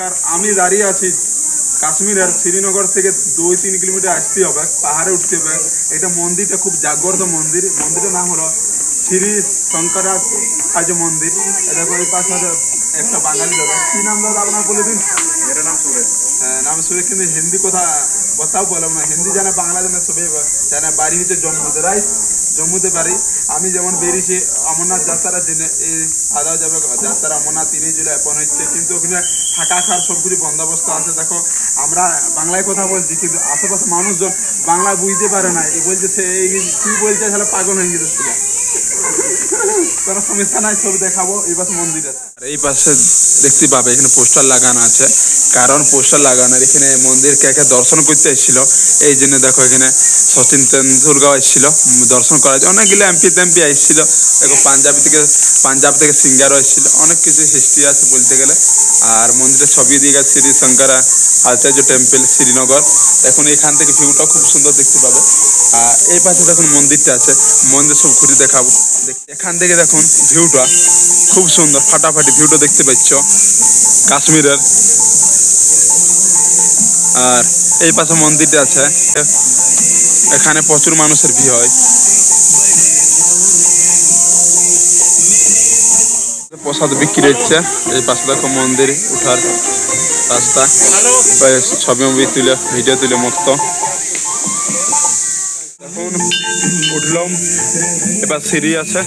আর আমি দাঁড়িয়ে আছি কাশ্মীরের শ্রীনগর থেকে 2-3 কিলোমিটার আসতে হবে, পাহাড়ে উঠতে হবে। এটা মন্দিরটা খুব জাগ্রত মন্দির। মন্দিরের নাম হলো শ্রী শঙ্করাচার্য মন্দির। দেখো এই পাশে একটা বাঙালি দাদা, কি নাম দাদা আপনার বলে দিন? मेरा नाम सूरज। হ্যাঁ, নাম শুনে কিন্তু হিন্দি কথা কথাও বললাম না, হিন্দি জানে বাংলা জানে সবাই জানে। বাড়ি হচ্ছে জম্মুতে, রাইট? জম্মুতে বাড়ি। আমি যেমন বেরিয়েছি অমরনাথ যাত্রার জন্য, এই দাদাও যাবে যাত্রা অমরনাথ 3 জুলাই এখন হচ্ছে, কিন্তু ওখানে থাকা খাওয়ার সব কিছু বন্দোবস্ত আছে। দেখো আমরা বাংলায় কথা বলছি কিন্তু আশেপাশে মানুষজন বাংলা বুঝতে পারে না, এই বলছে সে এই কি বলছে, তাহলে পাগল হয়ে গেছে। কোনো সমস্যা নাই, সব দেখাবো। এই পাশে মন্দির আছে, আর এই পাশে দেখতে পাবে এখানে পোস্টার লাগানো আছে। কারণ পোস্টার লাগানোর এখানে মন্দির কে কে দর্শন করতে এসেছিল, এই জন্য দেখো এখানে সচিন তেন্ডুলকর এসেছিল দর্শন করার জন্য। অনেকগুলো এমপি এসেছিল। দেখো পাঞ্জাব থেকে সিঙ্গারও এসেছিল। অনেক কিছু হিস্ট্রি আছে বলতে গেলে। আর মন্দিরের ছবি দিয়ে গেছে শ্রী শঙ্করা আচার্য টেম্পল শ্রীনগর। এখন এখান থেকে ভিউটা খুব সুন্দর দেখতে পাবে। আর এই পাশে দেখুন মন্দিরটা আছে, মন্দির সব ঘুরে দেখাবো। এখান থেকে দেখুন ভিউটা খুব সুন্দর, ফাটাফাটি ভিউটা দেখতে পাচ্ছ কাশ্মীরের। আর এই পাশে মন্দিরটা আছে, এখানে প্রচুর মানুষের ভিড় হয়। প্রসাদ বিক্রি হচ্ছে। এই পাশে দেখো মন্দির উঠার রাস্তা, ছবি তুলে ভিডিও তুলে মস্ত। এখন উঠলাম, এবার সিঁড়ি আছে।